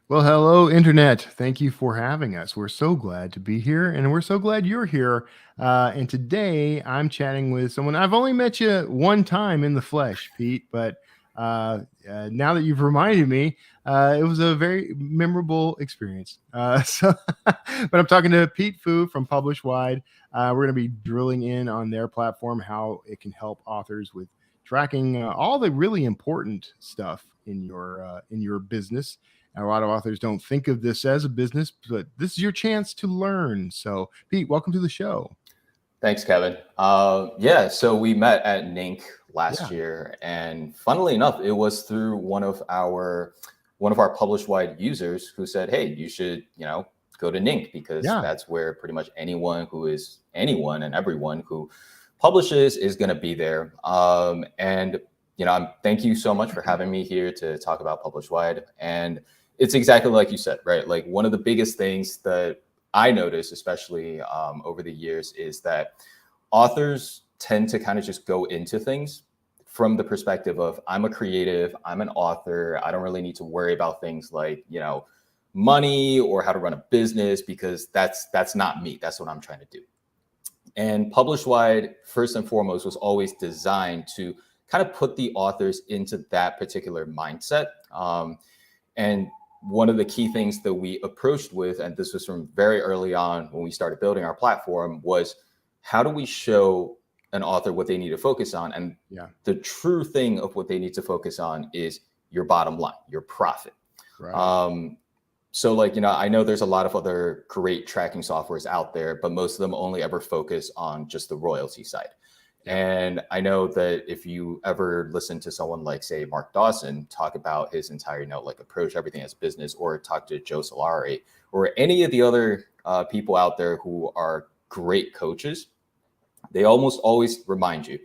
Well, hello, Internet. Thank you for having us. We're so glad to be here, and we're so glad you're here. And today I'm chatting with someone I've only met you one time in the flesh, Pete, but now that you've reminded me, it was a very memorable experience. But I'm talking to Pete Fu from Publishwide. We're going to be drilling in on their platform, how it can help authors with tracking all the really important stuff in your business. And a lot of authors don't think of this as a business, but this is your chance to learn. So, Pete, welcome to the show. Thanks, Kevin. Yeah, so we met at NINC last Yeah. year, and funnily enough, it was through one of our Publishwide users who said, "Hey, you should, go to NINC because Yeah. that's where pretty much anyone and everyone who publishes is going to be there." Thank you so much for having me here to talk about Publishwide. And it's exactly like you said, right? Like one of the biggest things that I noticed, especially over the years, is that authors tend to kind of just go into things from the perspective of I'm a creative, I'm an author, I don't really need to worry about things like, money or how to run a business because that's not me. That's what I'm trying to do. And Publishwide, first and foremost, was always designed to kind of put the authors into that particular mindset. And one of the key things that we approached with, and this was from very early on when we started building our platform, was how do we show an author what they need to focus on? And the true thing of what they need to focus on is your bottom line, your profit. Right. So I know there's a lot of other great tracking softwares out there, but most of them only ever focus on just the royalty side. And I know that if you ever listen to someone like, say, Mark Dawson talk about his entire, approach everything as business, or talk to Joe Solari or any of the other people out there who are great coaches, they almost always remind you,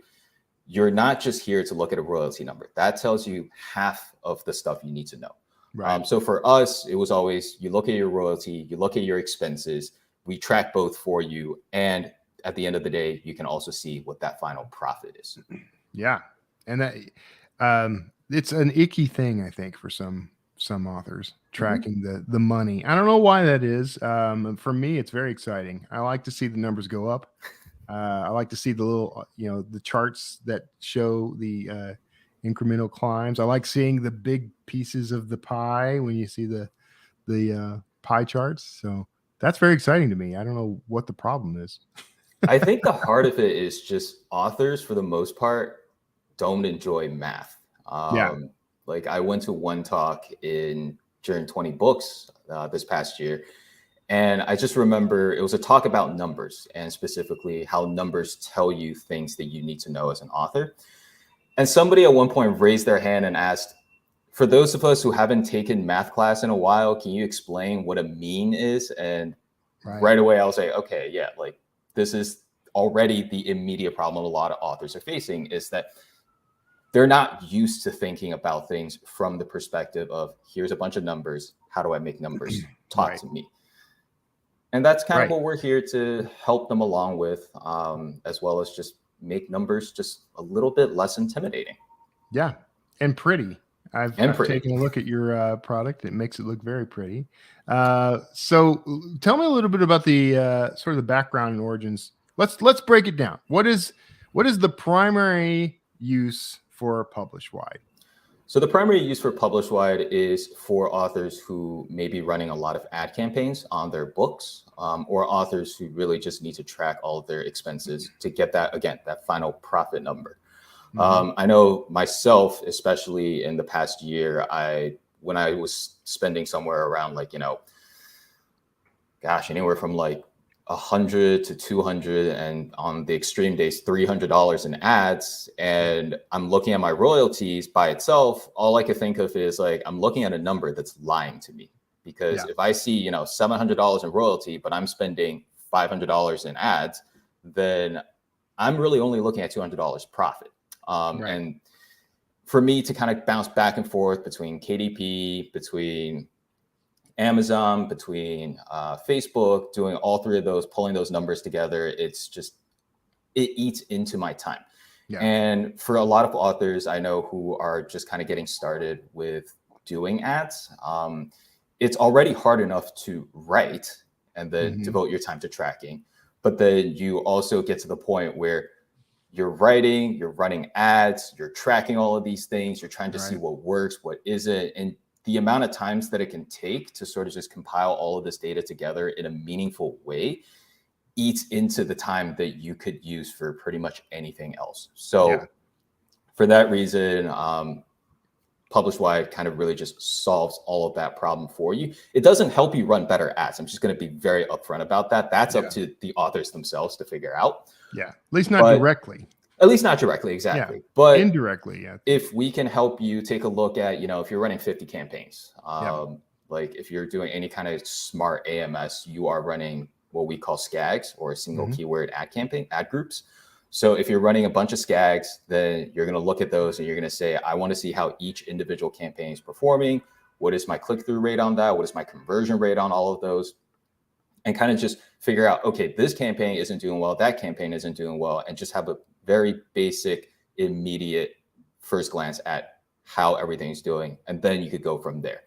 you're not just here to look at a royalty number. That tells you half of the stuff you need to know. Right. So for us, it was always, you look at your royalty, you look at your expenses, we track both for you. And at the end of the day, you can also see what that final profit is. Yeah. And that it's an icky thing, I think, for some authors, tracking the money. I don't know why that is. For me, it's very exciting. I like to see the numbers go up. I like to see the little, the charts that show the incremental climbs. I like seeing the big pieces of the pie when you see the pie charts. So that's very exciting to me. I don't know what the problem is. I think the heart of it is just authors, for the most part, don't enjoy math. Like I went to one talk during 20 books this past year. And I just remember it was a talk about numbers, and specifically how numbers tell you things that you need to know as an author. And somebody at one point raised their hand and asked, for those of us who haven't taken math class in a while, can you explain what a mean is? And right away, I'll say, okay, yeah, like this is already the immediate problem a lot of authors are facing, is that they're not used to thinking about things from the perspective of here's a bunch of numbers. How do I make numbers talk to me? And that's kind of what we're here to help them along with, as well as just make numbers just a little bit less intimidating. Yeah. And pretty. I've taken a look at your product. It makes it look very pretty. So tell me a little bit about the sort of the background and origins. Let's break it down. What is the primary use for Publishwide? So the primary use for Publishwide is for authors who may be running a lot of ad campaigns on their books, or authors who really just need to track all of their expenses to get that final profit number. I know myself, especially in the past year, when I was spending somewhere around anywhere from like $100 to $200, and on the extreme days, $300 in ads. And I'm looking at my royalties by itself. All I could think of is like, I'm looking at a number that's lying to me, because if I see, $700 in royalty, but I'm spending $500 in ads, then I'm really only looking at $200 profit. And for me to kind of bounce back and forth between KDP, between Amazon, between Facebook, doing all three of those, pulling those numbers together, it eats into my time. And for a lot of authors I know who are just kind of getting started with doing ads, it's already hard enough to write and then devote your time to tracking. But then you also get to the point where you're writing, you're running ads, you're tracking all of these things, you're trying to see what works, what isn't. And the amount of times that it can take to sort of just compile all of this data together in a meaningful way eats into the time that you could use for pretty much anything else. So for that reason, Publishwide kind of really just solves all of that problem for you. It doesn't help you run better ads. I'm just going to be very upfront about that. That's up to the authors themselves to figure out. Yeah, at least not directly. At least not directly, exactly. Yeah. But indirectly, if we can help you take a look at, if you're running 50 campaigns, like if you're doing any kind of smart AMS, you are running what we call SCAGs, or single keyword ad groups. So if you're running a bunch of SCAGs, then you're going to look at those and you're going to say, I want to see how each individual campaign is performing. What is my click-through rate on that? What is my conversion rate on all of those? And kind of just figure out, okay, this campaign isn't doing well, that campaign isn't doing well, and just have a very basic, immediate first glance at how everything's doing. And then you could go from there.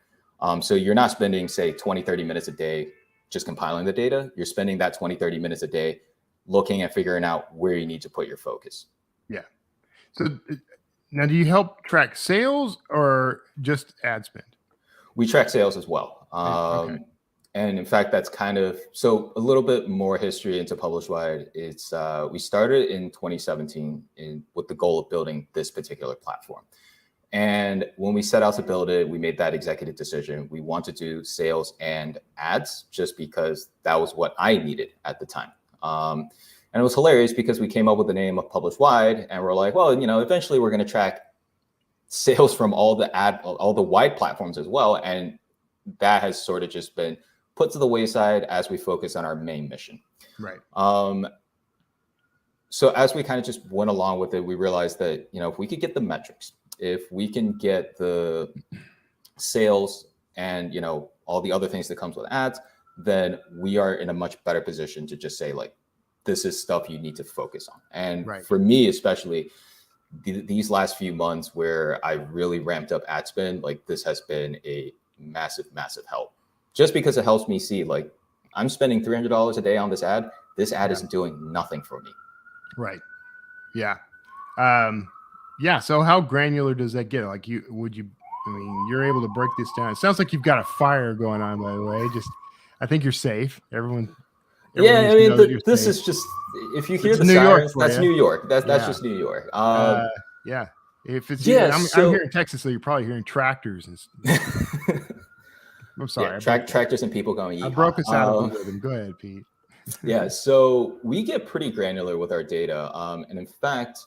So you're not spending, say, 20, 30 minutes a day just compiling the data. You're spending that 20, 30 minutes a day looking and figuring out where you need to put your focus. Yeah. So now, do you help track sales or just ad spend? We track sales as well. And in fact, that's kind of, so a little bit more history into Publishwide. It's we started in 2017 with the goal of building this particular platform. And when we set out to build it, we made that executive decision. We want to do sales and ads just because that was what I needed at the time. And it was hilarious because we came up with the name of Publishwide, and we're like, well, eventually we're going to track sales from all the wide platforms as well. And that has sort of just been put to the wayside as we focus on our main mission. Right. So as we kind of just went along with it, we realized that, if we could get the metrics, if we can get the sales and, all the other things that comes with ads, then we are in a much better position to just say, like, this is stuff you need to focus on. And for me, especially these last few months where I really ramped up ad spend, like, this has been a massive, massive help. Just because it helps me see, like, I'm spending $300 a day on this ad. This ad isn't doing nothing for me. Right. Yeah. Yeah. So how granular does that get? Like, you're able to break this down. It sounds like you've got a fire going on, by the way. I think you're safe. Everyone yeah, I mean, this is just, if you hear the sirens, that's New York. That's just New York. Yeah. If it's I'm here in Texas, so you're probably hearing tractors and I'm sorry. Yeah, tractors and people going. I broke us out of the rhythm. Go ahead, Pete. Yeah, so we get pretty granular with our data. And in fact,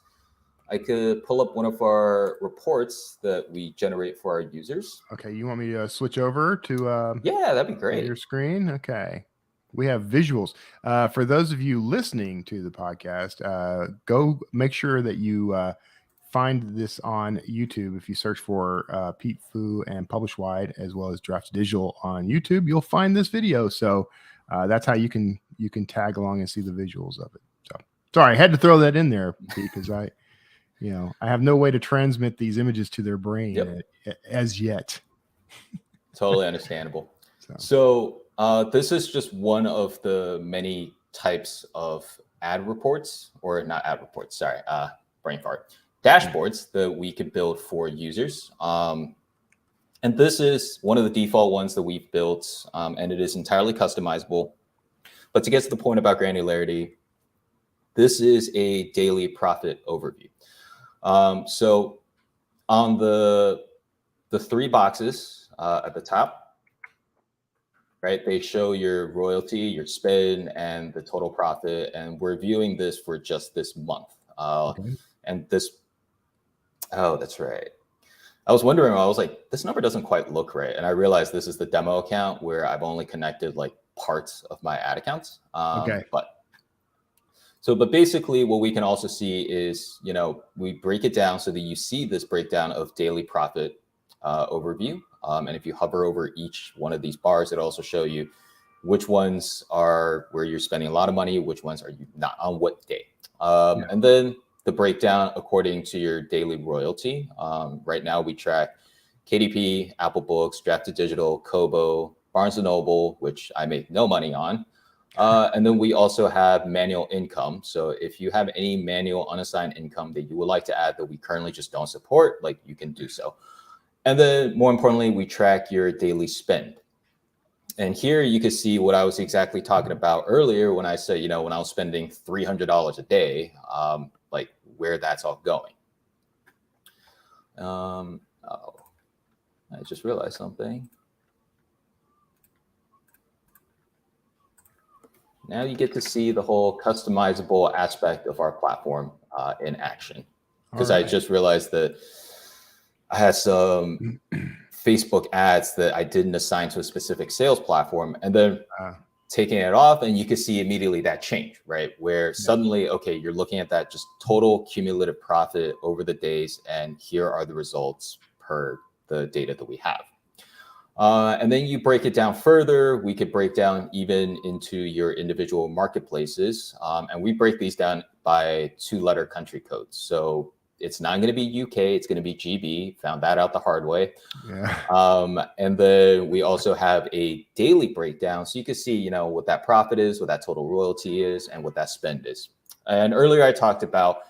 I could pull up one of our reports that we generate for our users. Okay, you want me to switch over to yeah, that'd be great. Your screen? Okay. We have visuals. For those of you listening to the podcast, go make sure that you find this on YouTube. If you search for Pete Fu and Publishwide, as well as Draft Digital on YouTube, you'll find this video. So that's how you can tag along and see the visuals of it. So sorry, I had to throw that in there, Pete, because I have no way to transmit these images to their brain as yet. Totally understandable. So this is just one of the many types of ad reports, or not ad reports, sorry, brain fart, dashboards that we could build for users. And this is one of the default ones that we've built, and it is entirely customizable. But to get to the point about granularity, this is a daily profit overview. So on the three boxes at the top, right, they show your royalty, your spend, and the total profit. And we're viewing this for just this month. And this, oh, that's right. I was wondering, I was like, this number doesn't quite look right. And I realized this is the demo account where I've only connected like parts of my ad accounts. But basically what we can also see is, we break it down so that you see this breakdown of daily profit overview. And if you hover over each one of these bars, it'll also show you which ones are where you're spending a lot of money, which ones are you not, on what day. And then the breakdown according to your daily royalty. Right now we track KDP, Apple Books, Drafted Digital, Kobo, Barnes & Noble, which I make no money on. And then we also have manual income. So if you have any manual unassigned income that you would like to add that we currently just don't support, like you can do so. And then more importantly, we track your daily spend. And here you can see what I was exactly talking about earlier when I said, when I was spending $300 a day, like where that's all going. Oh, I just realized something. Now you get to see the whole customizable aspect of our platform in action. Because I just realized that I had some Facebook ads that I didn't assign to a specific sales platform, and then taking it off, and you can see immediately that change, right? Where suddenly, okay, you're looking at that just total cumulative profit over the days, and here are the results per the data that we have. And then you break it down further. We could break down even into your individual marketplaces. And we break these down by 2-letter country codes. So it's not going to be UK, it's going to be GB. Found that out the hard way. Yeah. And then we also have a daily breakdown. So you can see, what that profit is, what that total royalty is, and what that spend is. And earlier I talked about,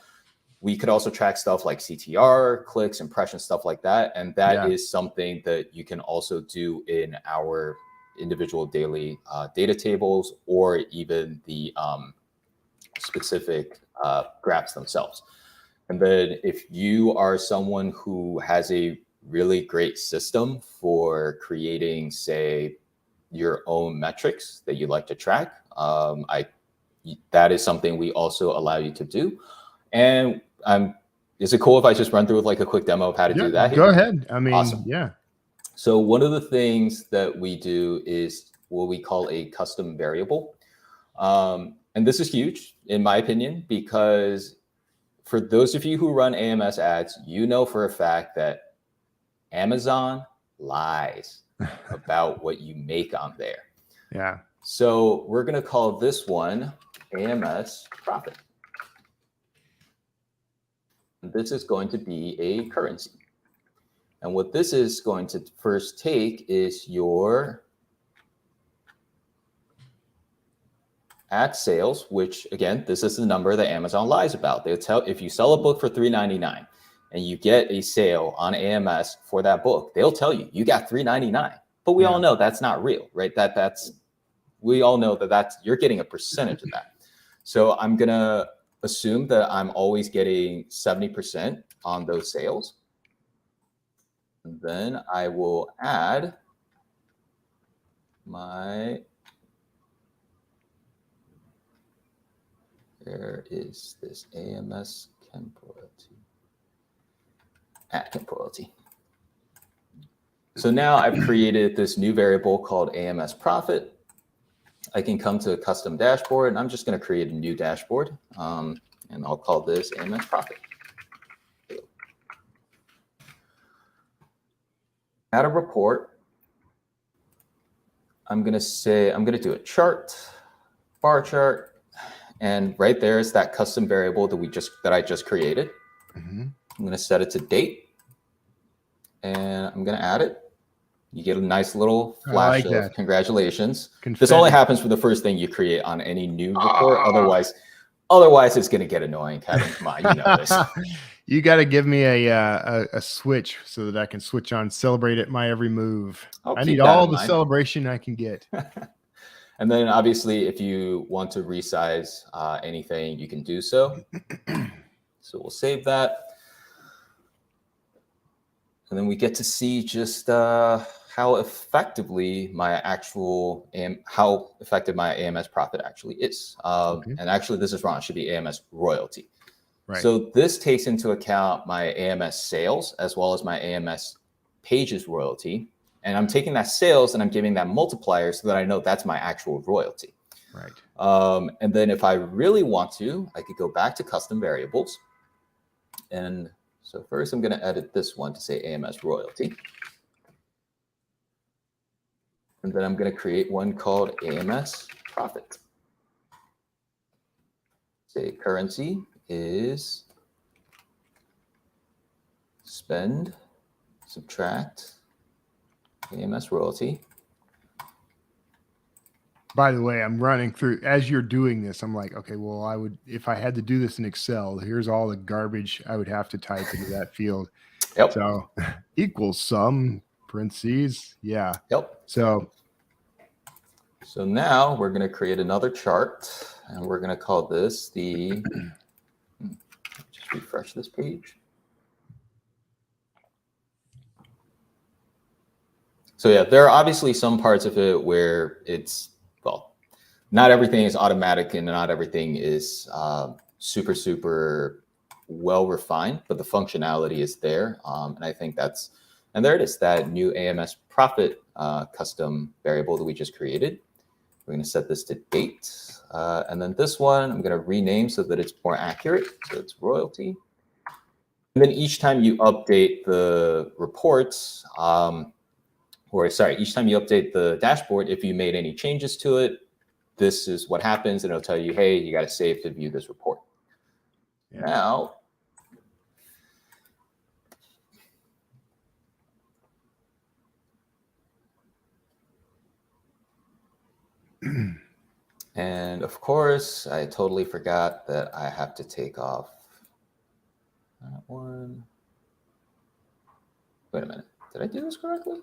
we could also track stuff like CTR, clicks, impressions, stuff like that. And that is something that you can also do in our individual daily data tables, or even the specific graphs themselves. And then if you are someone who has a really great system for creating, say, your own metrics that you like to track, that is something we also allow you to do. And is it cool if I just run through with like a quick demo of how to do that? Go ahead. I mean, awesome. Yeah. So one of the things that we do is what we call a custom variable. And this is huge, in my opinion, because for those of you who run AMS ads, you know for a fact that Amazon lies about what you make on there. Yeah. So we're going to call this one Ams Profit. This is going to be a currency. And what this is going to first take is your ad sales, which again, this is the number that Amazon lies about. They'll tell, if you sell a book for $3.99 and you get a sale on AMS for that book, they'll tell you, you got $3.99. But we all know that's not real, right? We all know that you're getting a percentage of that. So I'm going to assume that I'm always getting 70% on those sales. And then I will add where is this AMS Camp Royalty? At Camp Royalty. So now I've created this new variable called AMS Profit. I can come to a custom dashboard, and I'm just going to create a new dashboard, and I'll call this AMS Profit. Add a report. I'm going to do a chart, bar chart. And right there is that custom variable that I just created. Mm-hmm. I'm going to set it to date, and I'm going to add it. You get a nice little flash of congratulations. Confetti. This only happens for the first thing you create on any new report. Otherwise it's going to get annoying. Kevin, come on, you know this. You got to give me a switch so that I can switch on, celebrate at my every move. I need all the celebration I can get. And then obviously, if you want to resize anything, you can do so. So we'll save that. And then we get to see just how effectively my AMS profit actually is. And actually, this is wrong. It should be AMS royalty. Right. So this takes into account my AMS sales as well as my AMS pages royalty. And I'm taking that sales and I'm giving that multiplier so that I know that's my actual royalty. Right. And then if I really want to, I could go back to custom variables. And so first I'm going to edit this one to say AMS royalty. And then I'm going to create one called AMS profit. Say currency is spend, subtract AMS royalty. by the way, I'm running through as you're doing this. I'm like, okay, well, I would, if I had to do this in Excel, here's all the garbage I would have to type into that field. Yep. So equals sum, parentheses. Yeah. Yep. So now we're going to create another chart, and we're going to call this the, just refresh this page. So yeah, there are obviously some parts of it where it's, well, not everything is automatic and not everything is super, super well refined, but the functionality is there. And I think that's, and there it is, that new Ams Profit custom variable that we just created. We're going to set this to date. And then this one, I'm going to rename so that it's more accurate. So it's royalty. And then each time you update the reports, each time you update the dashboard, if you made any changes to it, this is what happens. And it'll tell you, hey, you got to save to view this report. Yeah. Now, and of course, I totally forgot that I have to take off that one. Wait a minute. Did I do this correctly?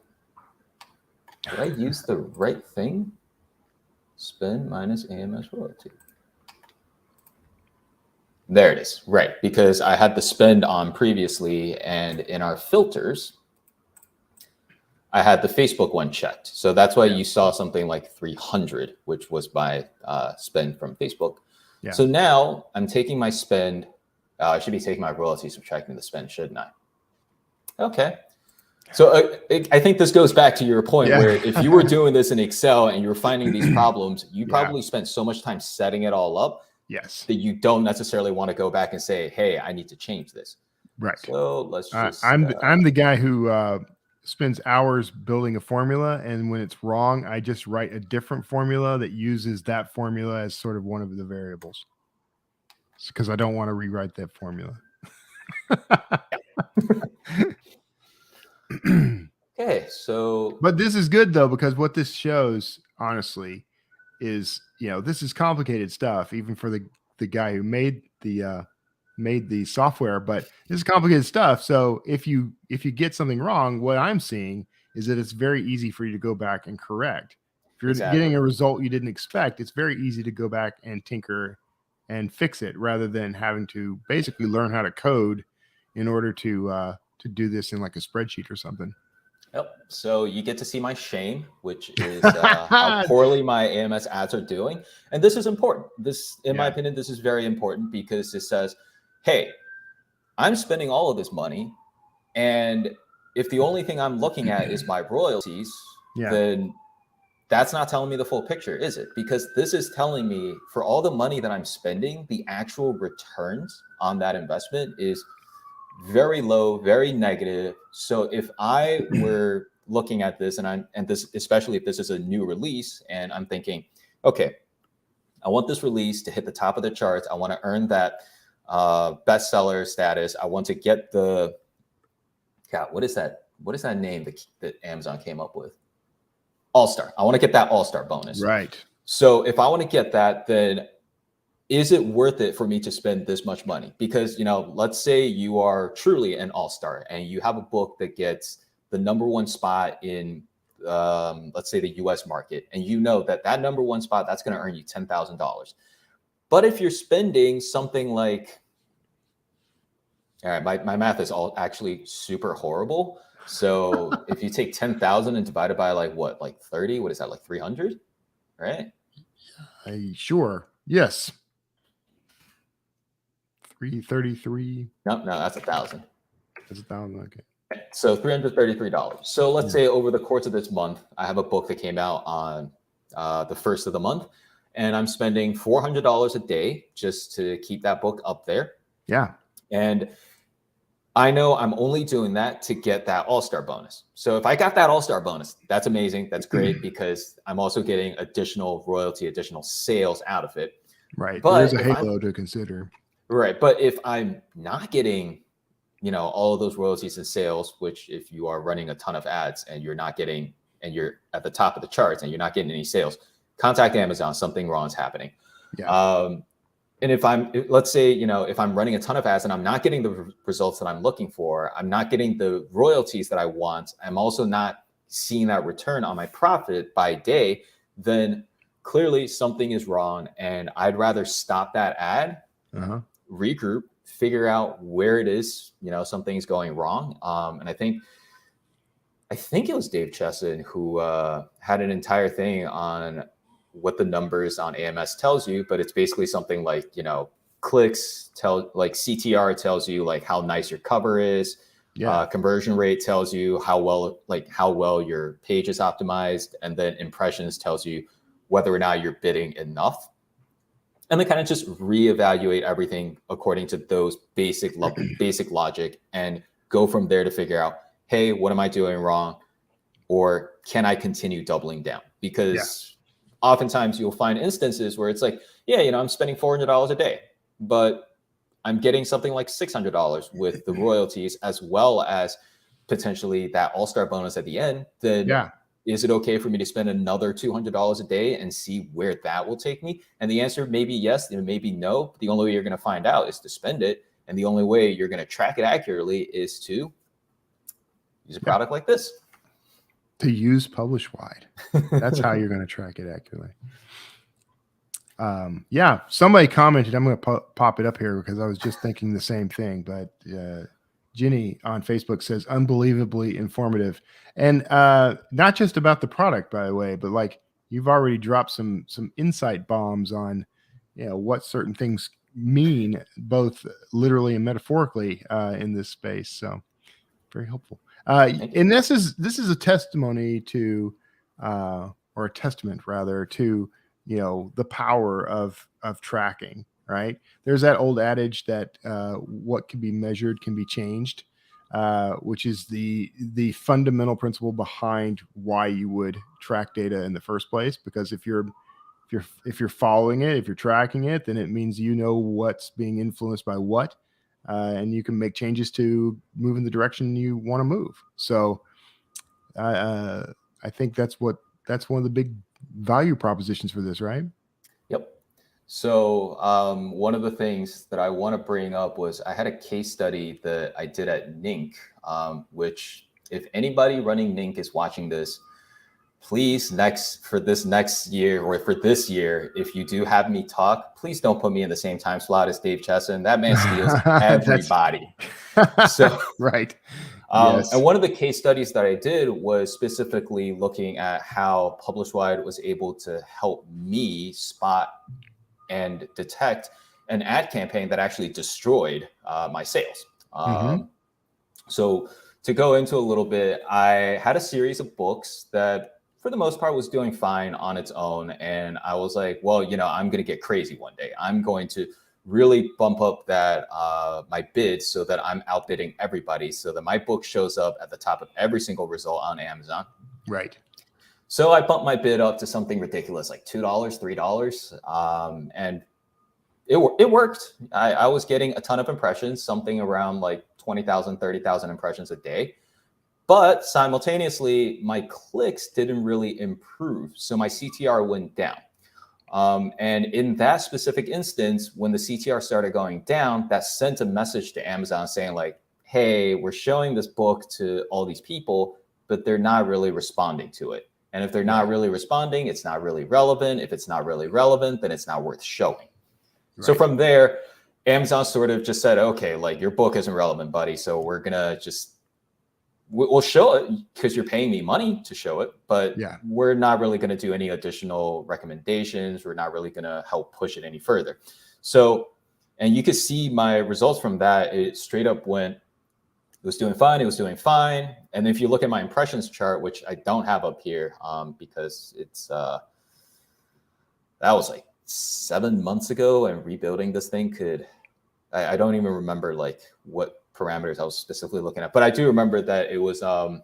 Did I use the right thing? Spend minus AMS royalty. There it is. Right. Because I had the spend on previously, and in our filters, I had the Facebook one checked. So that's why you saw something like 300, which was my spend from Facebook. Yeah. So now I'm taking my spend. I should be taking my royalty, subtracting the spend, shouldn't I? Okay. So I think this goes back to your point where if you were doing this in Excel and you were finding these problems, you probably spent so much time setting it all up that you don't necessarily want to go back and say, hey, I need to change this. Right. So let's just... I'm the guy who spends hours building a formula, and when it's wrong, I just write a different formula that uses that formula as sort of one of the variables, because I don't want to rewrite that formula. Okay, so... But this is good, though, because what this shows, honestly, is, this is complicated stuff, even for the guy who made the software, but this is complicated stuff. So if you get something wrong, what I'm seeing is that it's very easy for you to go back and correct. If you're getting a result you didn't expect, it's very easy to go back and tinker and fix it, rather than having to basically learn how to code in order to do this in like a spreadsheet or something. Yep. So you get to see my shame, which is how poorly my AMS ads are doing. And this is important. This, in my opinion, this is very important, because it says, hey, I'm spending all of this money, and if the only thing I'm looking at is my royalties, then that's not telling me the full picture, is it? Because this is telling me, for all the money that I'm spending, the actual returns on that investment is very low, very negative. So if I were looking at this, and this, especially if this is a new release, and I'm thinking, okay, I want this release to hit the top of the charts. I want to earn that bestseller status. I want to get the, God, what is that name that Amazon came up with? All-Star. I want to get that All-Star bonus. Right. So if I want to get that, then is it worth it for me to spend this much money? Because, let's say you are truly an all-star and you have a book that gets the #1 spot in, let's say, the US market. And that #1 spot, that's going to earn you $10,000. But if you're spending something like, all right, my math is all actually super horrible. So if you take 10,000 and divide it by like 30, what is that, like 300, right? Sure. Yes. 333. No, that's 1,000. That's 1,000. Okay. So $333. So let's say over the course of this month, I have a book that came out on the 1st of the month, and I'm spending $400 a day just to keep that book up there. Yeah. And I know I'm only doing that to get that all-star bonus. So if I got that all-star bonus, that's amazing. That's great, because I'm also getting additional royalty, additional sales out of it. Right. But there's a halo to consider. Right. But if I'm not getting, all of those royalties and sales, which if you are running a ton of ads and you're not getting, and you're at the top of the charts and you're not getting any sales, contact Amazon, something wrong is happening. Yeah. And let's say, if I'm running a ton of ads and I'm not getting the results that I'm looking for, I'm not getting the royalties that I want, I'm also not seeing that return on my profit by day, then clearly something is wrong. And I'd rather stop that ad, regroup, figure out where it is, something's going wrong. And I think it was Dave Chesson who had an entire thing on what the numbers on AMS tells you, but it's basically something like, clicks like CTR tells you like how nice your cover is. Conversion rate tells you how well your page is optimized. And then impressions tells you whether or not you're bidding enough. And then kind of just reevaluate everything according to those basic logic and go from there to figure out, hey, what am I doing wrong? Or can I continue doubling down? Because oftentimes you'll find instances where it's like, I'm spending $400 a day, but I'm getting something like $600 with the royalties as well as potentially that all-star bonus at the end. Then is it okay for me to spend another $200 a day and see where that will take me? And the answer may be yes, and maybe no. But the only way you're going to find out is to spend it. And the only way you're going to track it accurately is to use a product like this. To use Publishwide. That's how you're going to track it accurately. Somebody commented, I'm going to pop it up here because I was just thinking the same thing, but Ginny on Facebook says unbelievably informative, and not just about the product, by the way, but like you've already dropped some insight bombs on what certain things mean both literally and metaphorically in this space. So very helpful. And this is a testimony to or a testament rather to the power of tracking, right? There's that old adage that what can be measured can be changed, which is the fundamental principle behind why you would track data in the first place. Because if you're following it, if you're tracking it, then it means what's being influenced by what. And you can make changes to move in the direction you want to move. So I think that's one of the big value propositions for this, right? Yep. So one of the things that I want to bring up was I had a case study that I did at Nink, which if anybody running Nink is watching this, please for this next year or for this year, if you do have me talk, please don't put me in the same time slot as Dave Chesson. That man steals everybody. So right. Yes. And one of the case studies that I did was specifically looking at how Publishwide was able to help me spot and detect an ad campaign that actually destroyed my sales. So to go into a little bit, I had a series of books that for the most part was doing fine on its own. And I was like, well, I'm going to get crazy one day. I'm going to really bump up that my bids so that I'm outbidding everybody so that my book shows up at the top of every single result on Amazon. Right. So I bumped my bid up to something ridiculous, like $2, $3. And it worked. I was getting a ton of impressions, something around like 20,000, 30,000 impressions a day. But simultaneously, my clicks didn't really improve. So my CTR went down. And in that specific instance, when the CTR started going down, that sent a message to Amazon saying like, hey, we're showing this book to all these people, but they're not really responding to it. And if they're not really responding, it's not really relevant. If it's not really relevant, then it's not worth showing. Right. So from there, Amazon sort of just said, okay, like your book isn't relevant, buddy. So we're going to we'll show it because you're paying me money to show it, but we're not really going to do any additional recommendations. We're not really going to help push it any further. So, and you could see my results from that. It straight up went, it was doing fine. It was doing fine. And if you look at my impressions chart, which I don't have up here because it's, that was like 7 months ago, and rebuilding this thing I don't even remember like what parameters I was specifically looking at, but I do remember that it was, I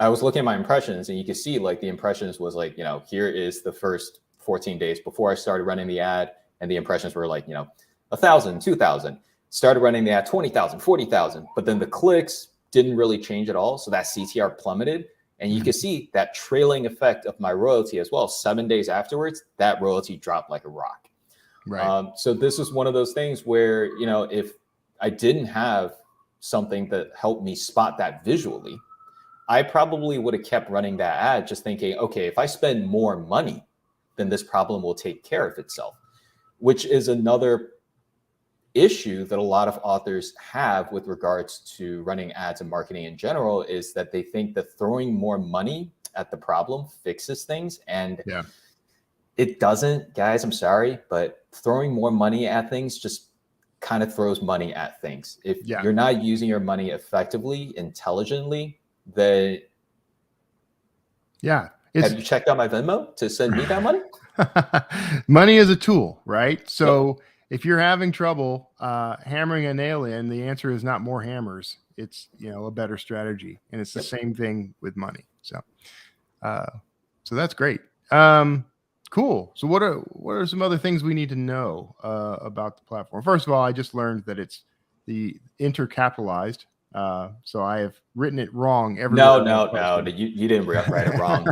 was looking at my impressions, and you can see like the impressions was like, here is the first 14 days before I started running the ad. And the impressions were like, 1,000, 2,000, started running the ad, 20,000, 40,000, but then the clicks didn't really change at all. So that CTR plummeted. And you can see that trailing effect of my royalty as well. 7 days afterwards, that royalty dropped like a rock. Right. So this is one of those things where, if I didn't have something that helped me spot that visually, I probably would have kept running that ad just thinking, okay, if I spend more money, then this problem will take care of itself, which is another issue that a lot of authors have with regards to running ads and marketing in general, is that they think that throwing more money at the problem fixes things. And it doesn't, guys. I'm sorry, but throwing more money at things just kind of throws money at things. If you're not using your money effectively, intelligently, then have you checked out my Venmo to send me that money? Money is a tool, right? So if you're having trouble hammering a nail in, the answer is not more hammers. It's, a better strategy. And it's the same thing with money. So that's great. Cool. So what are some other things we need to know about the platform? First of all, I just learned that it's the intercapitalized. So I have written it wrong. No. You didn't write it wrong.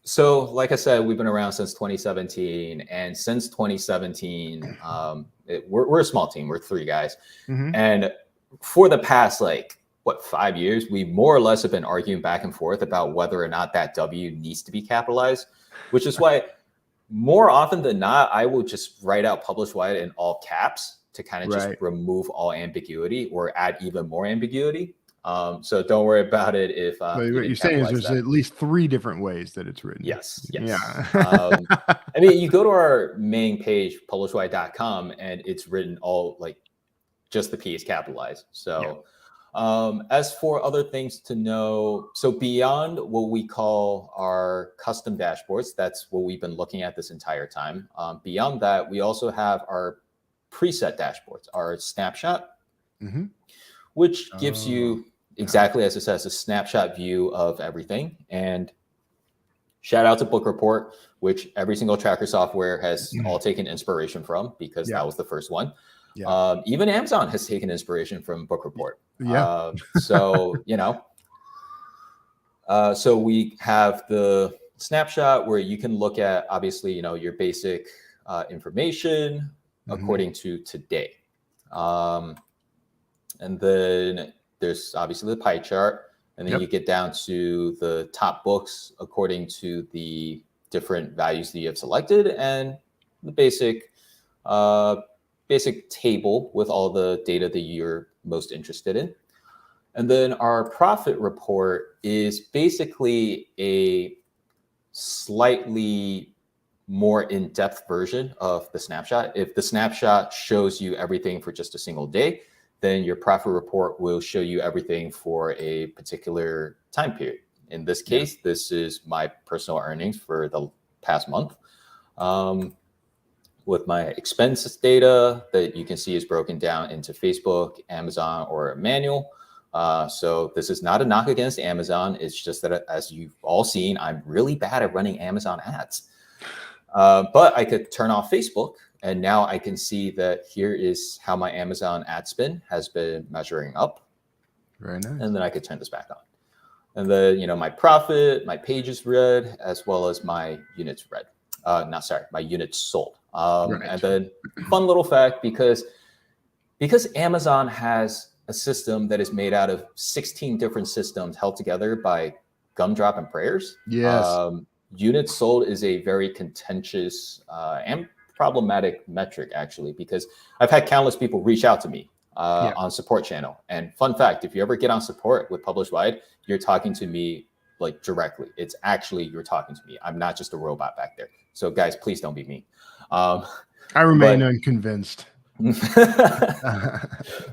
So like I said, we've been around since 2017, and since 2017, we're a small team. We're 3 guys. And for the past, 5 years, we more or less have been arguing back and forth about whether or not that W needs to be capitalized, which is why more often than not, I will just write out Publishwide in all caps to kind of just remove all ambiguity or add even more ambiguity. So don't worry about it. If what you're saying is there's at least 3 different ways that it's written. Yes. Yeah. I mean, you go to our main page, publishwide.com, and it's written all just the P is capitalized. So as for other things to know, so beyond what we call our custom dashboards, that's what we've been looking at this entire time. Beyond that, we also have our preset dashboards, our snapshot, which gives you exactly as it says, a snapshot view of everything. And shout out to Book Report, which every single tracker software has all taken inspiration from, because that was the first one. Even Amazon has taken inspiration from Book Report. So we have the snapshot where you can look at, obviously, your basic information according to today. And then there's obviously the pie chart, and then you get down to the top books according to the different values that you have selected, and the basic table with all the data that you're most interested in. And then our profit report is basically a slightly more in-depth version of the snapshot. If the snapshot shows you everything for just a single day, then your profit report will show you everything for a particular time period. In this case, this is my personal earnings for the past month, with my expenses data that you can see is broken down into Facebook, Amazon, or manual. So this is not a knock against Amazon. It's just that, as you've all seen, I'm really bad at running Amazon ads. But I could turn off Facebook, and now I can see that here is how my Amazon ad spend has been measuring up. Very nice. And then I could turn this back on. And then, my profit, my pages read, as well as my units read. My units sold. And then fun little fact, because Amazon has a system that is made out of 16 different systems held together by gumdrop and prayers. Units sold is a very contentious and problematic metric, actually, because I've had countless people reach out to me on support channel. And fun fact, if you ever get on support with Publishwide, you're talking to me directly. It's actually, you're talking to me. I'm not just a robot back there. So guys, please don't be mean. I remain unconvinced.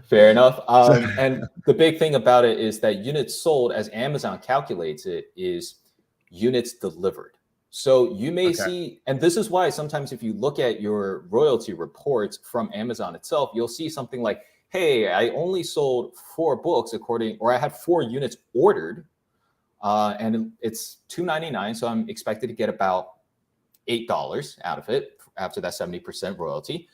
Fair enough. And the big thing about it is that units sold, as Amazon calculates it, is units delivered. So you may see, and this is why sometimes if you look at your royalty reports from Amazon itself, you'll see something like, hey, I only sold 4 books or I had 4 units ordered, and it's $2.99. So I'm expected to get about $8 out of it after that 70% royalty.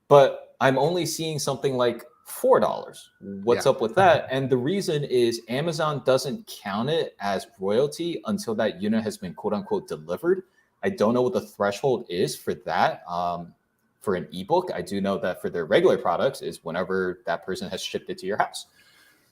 But I'm only seeing something like $4. What's Yeah. up with that? And the reason is Amazon doesn't count it as royalty until that unit has been quote unquote delivered. I don't know what the threshold is for that. For an ebook, I do know that for their regular products is whenever that person has shipped it to your house.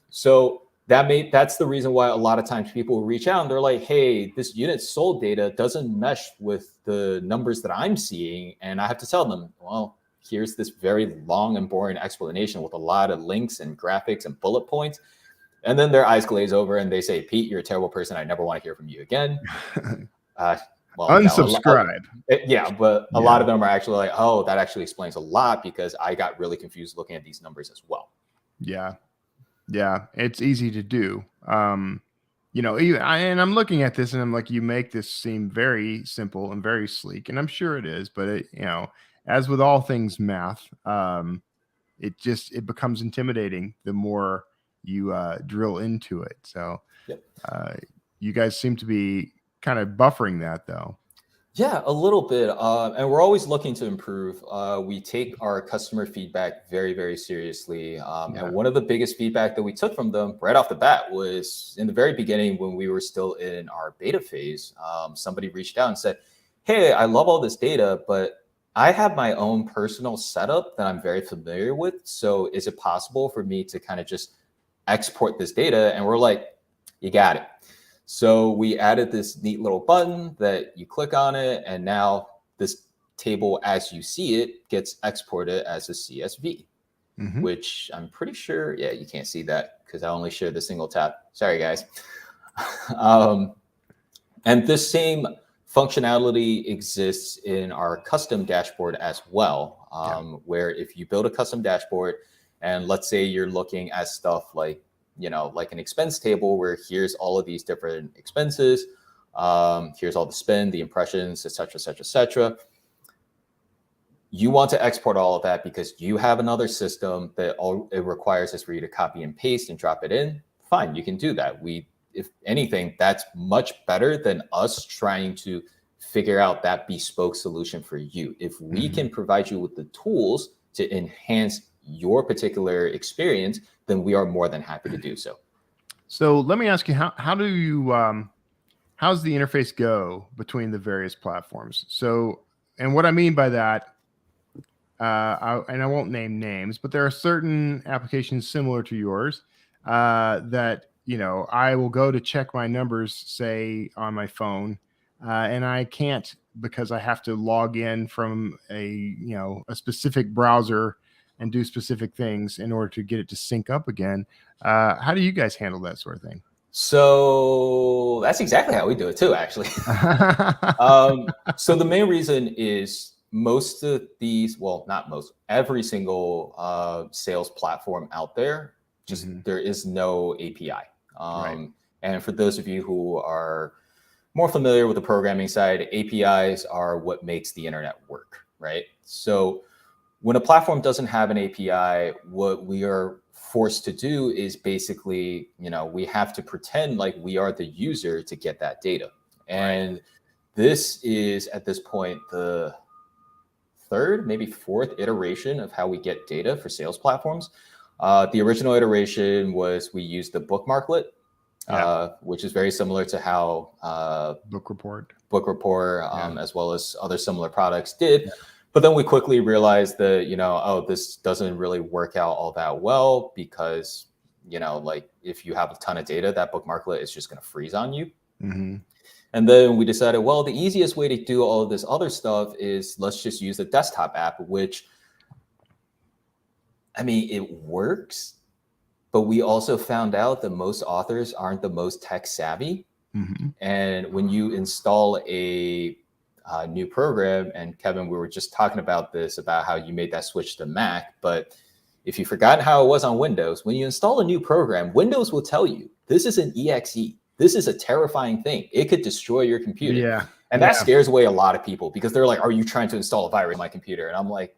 So that's the reason why a lot of times people reach out and they're like, hey, this unit sold data doesn't mesh with the numbers that I'm seeing. And I have to tell them, well, here's this very long and boring explanation with a lot of links and graphics and bullet points. And then their eyes glaze over and they say, Pete, you're a terrible person. I never want to hear from you again. Well, Unsubscribe. Yeah, but a lot of them are actually like, oh, that actually explains a lot because I got really confused looking at these numbers as well. Yeah. Yeah. It's easy to do. You know, and I'm looking at this and I'm like, you make this seem very simple and very sleek, and I'm sure it is, but it, you know, as with all things math, it becomes intimidating the more you drill into it. So Yep. you guys seem to be kind of buffering that though. Yeah, a little bit. And we're always looking to improve. We take our customer feedback very, very seriously. And one of the biggest feedback that we took from them right off the bat was in the very beginning when we were still in our beta phase. Somebody reached out and said, hey, I love all this data, but I have my own personal setup that I'm very familiar with. So is it possible for me to kind of just export this data? And we're like, you got it. So we added this neat little button that you click on it, and now this table, as you see it, gets exported as a CSV, which I'm pretty sure, yeah, you can't see that because I only shared the single tab. Sorry, guys. And this same functionality exists in our custom dashboard as well, where if you build a custom dashboard, and let's say you're looking at stuff like, you know, like an expense table where here's all of these different expenses, here's all the spend, the impressions, et cetera, et cetera, et cetera. You want to export all of that because you have another system that all it requires is for you to copy and paste and drop it in. Fine, you can do that. If anything, that's much better than us trying to figure out that bespoke solution for you. If we can provide you with the tools to enhance your particular experience, then we are more than happy to do so. So let me ask you, how do you how's the interface go between the various platforms? So, and what I mean by that, and I won't name names, but there are certain applications similar to yours that, you know, I will go to check my numbers, say on my phone, and I can't because I have to log in from a specific browser and do specific things in order to get it to sync up again. How do you guys handle that sort of thing? So that's exactly how we do it too, actually. So the main reason is most of these, well, not most, every single sales platform out there, just there is no API. Right. And for those of you who are more familiar with the programming side, APIs are what makes the internet work, right? So when a platform doesn't have an API, what we are forced to do is basically, you know, we have to pretend like we are the user to get that data. And this is at this point the third, maybe fourth iteration of how we get data for sales platforms. The original iteration was we used the bookmarklet, which is very similar to how Book Report, as well as other similar products did. Yeah. But then we quickly realized that, you know, oh, this doesn't really work out all that well because, you know, like if you have a ton of data, that bookmarklet is just going to freeze on you. And then we decided, well, the easiest way to do all of this other stuff is let's just use the desktop app, which, I mean, it works, but we also found out that most authors aren't the most tech savvy. And when you install a new program, and Kevin, we were just talking about this, about how you made that switch to Mac, but if you forgot how it was on Windows, when you install a new program, Windows will tell you, this is an EXE. This is a terrifying thing. It could destroy your computer. And that scares away a lot of people because they're like, are you trying to install a virus on my computer? And I'm like,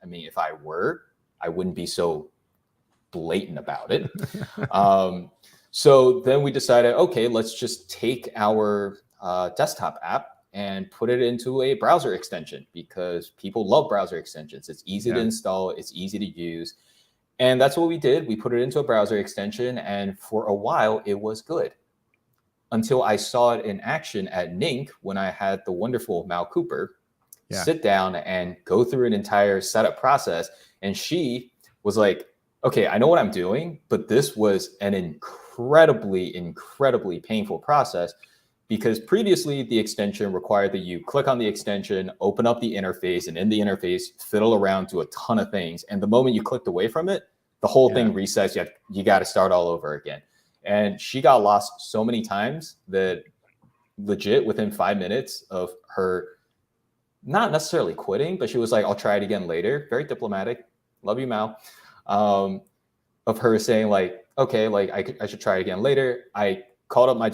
I mean, if I were, I wouldn't be so blatant about it. So then we decided, okay, let's just take our desktop app and put it into a browser extension because people love browser extensions. It's easy to install, it's easy to use. And that's what we did. We put it into a browser extension, and for a while it was good until I saw it in action at Nink when I had the wonderful Mal Cooper sit down and go through an entire setup process. And she was like, okay, I know what I'm doing, but this was an incredibly, incredibly painful process, because previously the extension required that you click on the extension, open up the interface, and in the interface, fiddle around to a ton of things. And the moment you clicked away from it, the whole thing resets. You got to start all over again. And she got lost so many times that legit within 5 minutes of her not necessarily quitting, but she was like, I'll try it again later. Very diplomatic. Love you, Mal. Of her saying like, okay, like I should try it again later. I called up our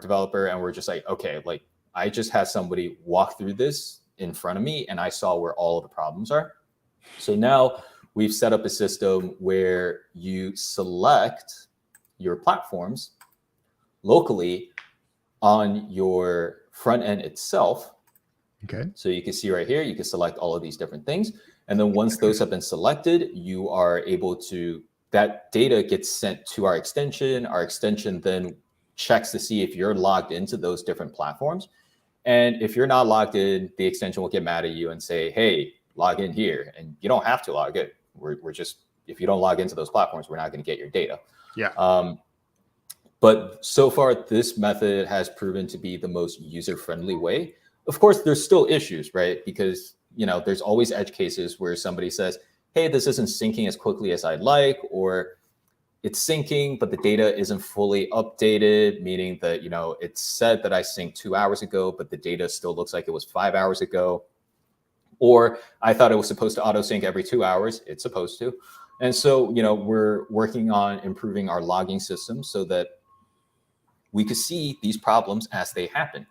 developer, and we're just like, okay, like I just had somebody walk through this in front of me and I saw where all of the problems are. So now we've set up a system where you select your platforms locally on your front end itself. Okay. So you can see right here, you can select all of these different things. And then once those have been selected, you are able to, that data gets sent to our extension. Our extension then checks to see if you're logged into those different platforms. And if you're not logged in, the extension will get mad at you and say, hey, log in here. And you don't have to log in. We're just, if you don't log into those platforms, we're not going to get your data. Yeah. But so far, this method has proven to be the most user-friendly way. Of course, there's still issues, right? Because, you know, there's always edge cases where somebody says, hey, this isn't syncing as quickly as I'd like, or it's syncing, but the data isn't fully updated, meaning that, you know, it said that I synced 2 hours ago, but the data still looks like it was 5 hours ago. Or I thought it was supposed to auto sync every 2 hours. It's supposed to. And so, you know, we're working on improving our logging system so that we could see these problems as they happen.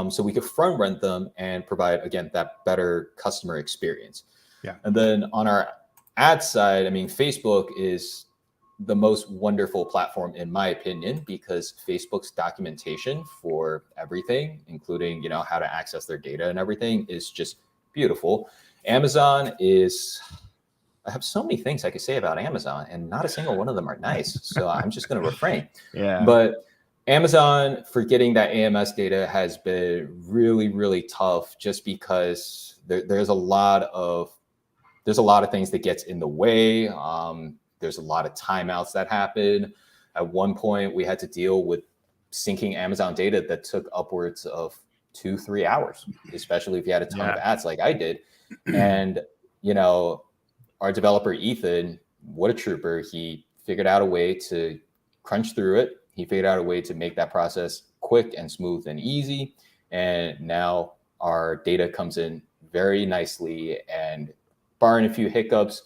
So we could front run them and provide, again, that better customer experience. Yeah. And then on our ad side, I mean, Facebook is the most wonderful platform, in my opinion, because Facebook's documentation for everything, including, you know, how to access their data and everything, is just beautiful. Amazon is, I have so many things I could say about Amazon, and not a single one of them are nice. So I'm just going to refrain. Yeah. But Amazon, for getting that AMS data, has been really, really tough, just because there's a lot of things that gets in the way. There's a lot of timeouts that happen. At one point, we had to deal with syncing Amazon data that took upwards of 2-3 hours, especially if you had a ton of ads like I did. And, you know, our developer, Ethan, what a trooper. He figured out a way to crunch through it. He figured out a way to make that process quick and smooth and easy. And now our data comes in very nicely, and barring a few hiccups,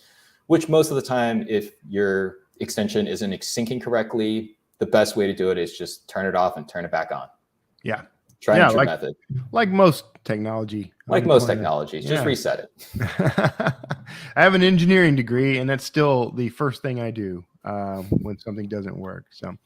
which most of the time, if your extension isn't syncing correctly, the best way to do it is just turn it off and turn it back on. Yeah. Try and true method. Like most technology. Like most technologies, just reset it. I have an engineering degree, and that's still the first thing I do when something doesn't work. So,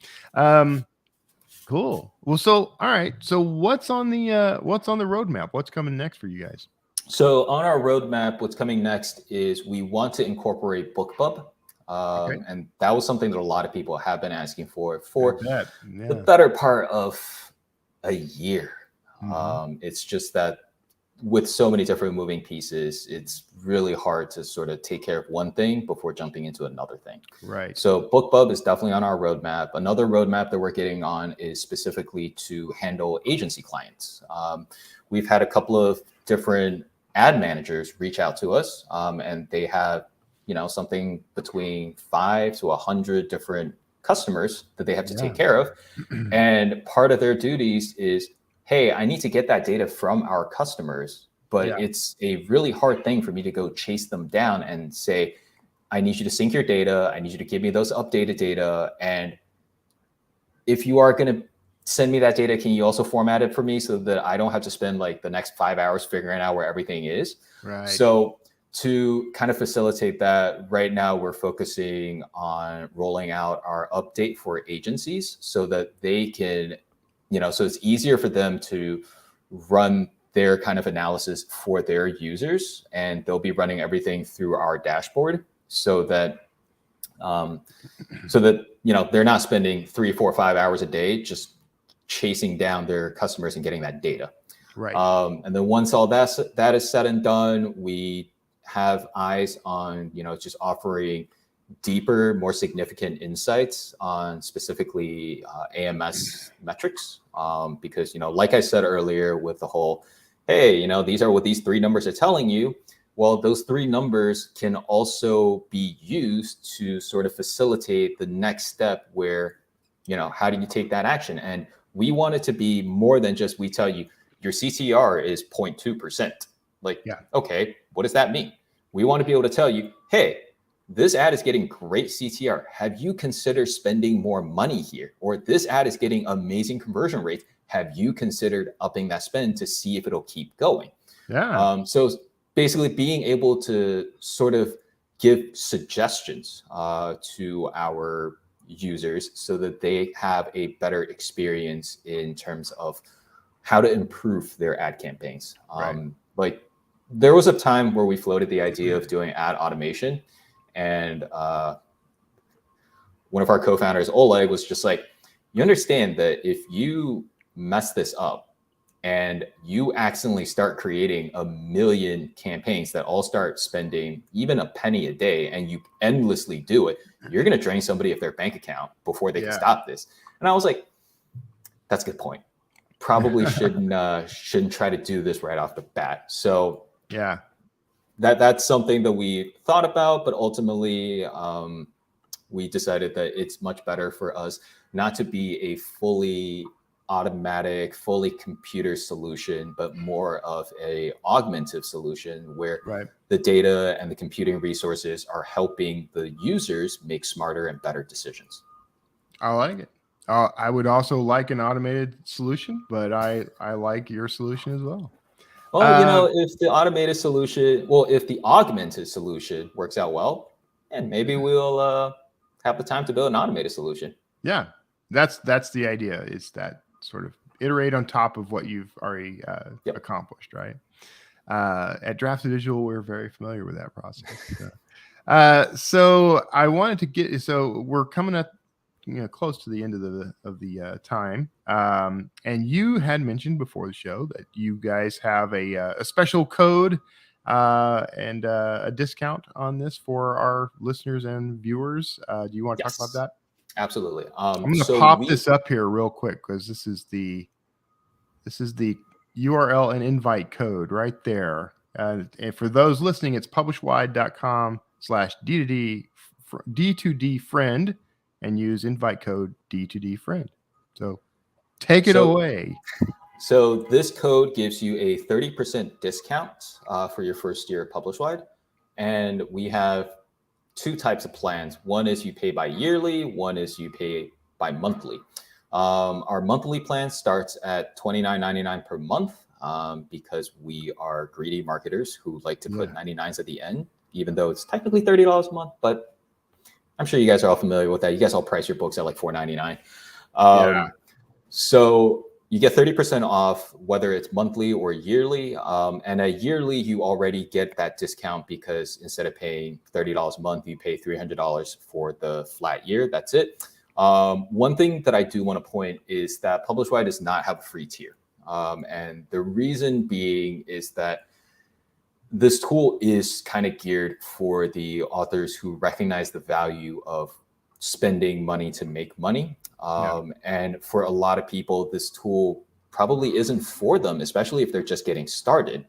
cool. Well, so all right. So what's on the roadmap? What's coming next for you guys? So on our roadmap, what's coming next is we want to incorporate BookBub. And that was something that a lot of people have been asking for the better part of a year. It's just that with so many different moving pieces, it's really hard to sort of take care of one thing before jumping into another thing. Right. So BookBub is definitely on our roadmap. Another roadmap that we're getting on is specifically to handle agency clients. We've had a couple of different ad managers reach out to us, and they have, you know, something between 5 to 100 different customers that they have to take care of. And part of their duties is, hey, I need to get that data from our customers, but it's a really hard thing for me to go chase them down and say, I need you to sync your data. I need you to give me those updated data. And if you are going to send me that data, can you also format it for me so that I don't have to spend like the next 5 hours figuring out where everything is? Right. So to kind of facilitate that, right now we're focusing on rolling out our update for agencies so that they can, you know, so it's easier for them to run their kind of analysis for their users, and they'll be running everything through our dashboard so that So that, they're not spending 3, 4, 5 hours a day just chasing down their customers and getting that data. Right. And then once all that is said and done, we have eyes on, just offering deeper, more significant insights on specifically AMS metrics. Because, like I said earlier with the whole, hey, these are what these 3 numbers are telling you. Well, those 3 numbers can also be used to sort of facilitate the next step where, how do you take that action? And we want it to be more than just, we tell you your CTR is 0.2%. Like, okay, what does that mean? We want to be able to tell you, hey, this ad is getting great CTR. Have you considered spending more money here? Or this ad is getting amazing conversion rates. Have you considered upping that spend to see if it'll keep going? Yeah. So basically being able to sort of give suggestions to our users so that they have a better experience in terms of how to improve their ad campaigns. Like there was a time where we floated the idea of doing ad automation, and one of our co-founders, Oleg, was just like, you understand that if you mess this up and you accidentally start creating 1 million campaigns that all start spending even a penny a day, and you endlessly do it, you're going to drain somebody of their bank account before they can stop this. And I was like, that's a good point. Probably shouldn't try to do this right off the bat. So that's something that we thought about, but ultimately we decided that it's much better for us not to be a fully automatic, fully computer solution, but more of a augmentative solution where the data and the computing resources are helping the users make smarter and better decisions. I like it. I would also like an automated solution, but I like your solution as well. Well, if the automated solution, if the augmented solution works out well, and maybe we'll have the time to build an automated solution. Yeah, that's the idea, is that sort of iterate on top of what you've already accomplished, right? At Drafts Digital, we're very familiar with that process. So I wanted to get, so we're coming up close to the end of the time. And you had mentioned before the show that you guys have a special code and a discount on this for our listeners and viewers. Do you want to talk about that? Absolutely. I'm going to pop this up here real quick, because this is the URL and invite code right there. And for those listening, it's publishwide.com/D2D friend, and use invite code D2D friend. So take it away. So this code gives you a 30% discount for your first year of Publishwide. And we have 2 types of plans. One is you pay by yearly, one is you pay by monthly. Our monthly plan starts at $29.99 per month because we are greedy marketers who like to put 99s at the end, even though it's technically $30 a month. But I'm sure you guys are all familiar with that. You guys all price your books at like $4.99. So you get 30% off whether it's monthly or yearly. And a yearly, you already get that discount because instead of paying $30 a month, you pay $300 for the flat year. That's it. One thing that I do want to point is that Publishwide does not have a free tier. And the reason being is that this tool is kind of geared for the authors who recognize the value of spending money to make money. And for a lot of people, this tool probably isn't for them, especially if they're just getting started.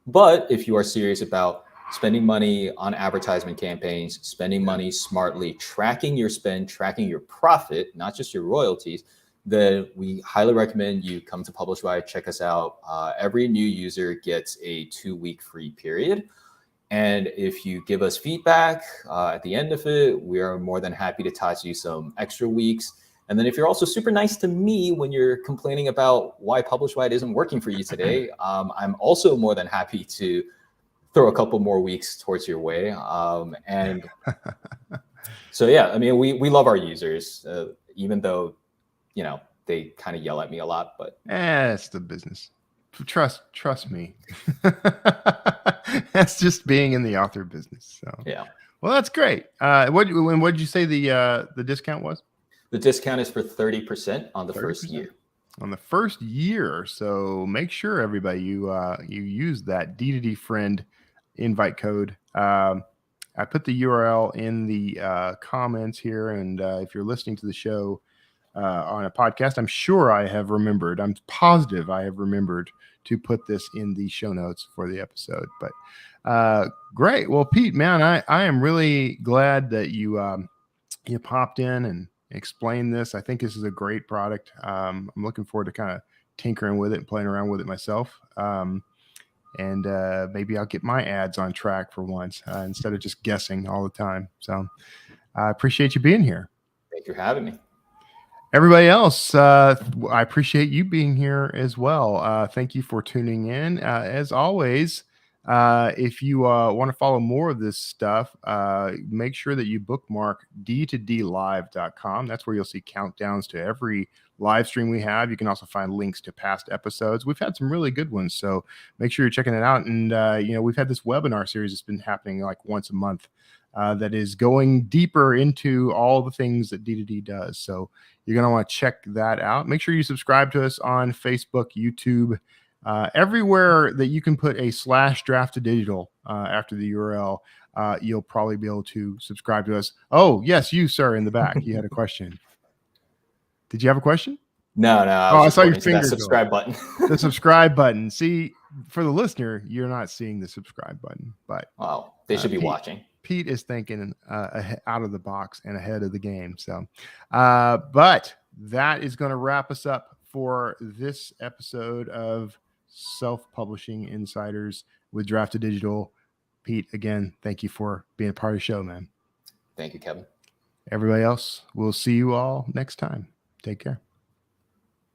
But if you are serious about spending money on advertisement campaigns, spending money smartly, tracking your spend, tracking your profit, not just your royalties, then we highly recommend you come to Publishwide, check us out. Every new user gets a 2-week free period. And if you give us feedback at the end of it, we are more than happy to toss you some extra weeks. And then if you're also super nice to me when you're complaining about why Publishwide isn't working for you today, I'm also more than happy to throw a couple more weeks towards your way. And so, yeah, I mean, we love our users, even though, they kind of yell at me a lot, but it's the business. Trust me. That's just being in the author business. So yeah. Well, that's great. What did you say the discount was? The discount is for 30% on the 30%. first year. On the first year. So make sure everybody you use that D2D friend invite code. I put the URL in the comments here, and if you're listening to the show on a podcast, I'm sure I have remembered. I'm positive I have remembered to put this in the show notes for the episode. But great. Well, Pete, man, I am really glad that you popped in and explained this. I think this is a great product. I'm looking forward to kind of tinkering with it and playing around with it myself. And maybe I'll get my ads on track for once instead of just guessing all the time. So I appreciate you being here. Thank you for having me. Everybody else, I appreciate you being here as well. Thank you for tuning in. As always, if you want to follow more of this stuff, make sure that you bookmark d2dlive.com. That's where you'll see countdowns to every live stream we have. You can also find links to past episodes. We've had some really good ones, so make sure you're checking it out. And we've had this webinar series that's been happening like once a month that is going deeper into all the things that D2D does. So you're going to want to check that out. Make sure you subscribe to us on Facebook, YouTube, everywhere that you can put a /draft2digital after the URL. You'll probably be able to subscribe to us. Oh, yes, you, sir, in the back. You had a question. Did you have a question? No. I saw your finger. Subscribe button. The subscribe button. See, for the listener, you're not seeing the subscribe button, but wow, they should be watching. Pete is thinking out of the box and ahead of the game. So, but that is going to wrap us up for this episode of Self-Publishing Insiders with Draft2Digital. Pete, again, thank you for being a part of the show, man. Thank you, Kevin. Everybody else, we'll see you all next time. Take care.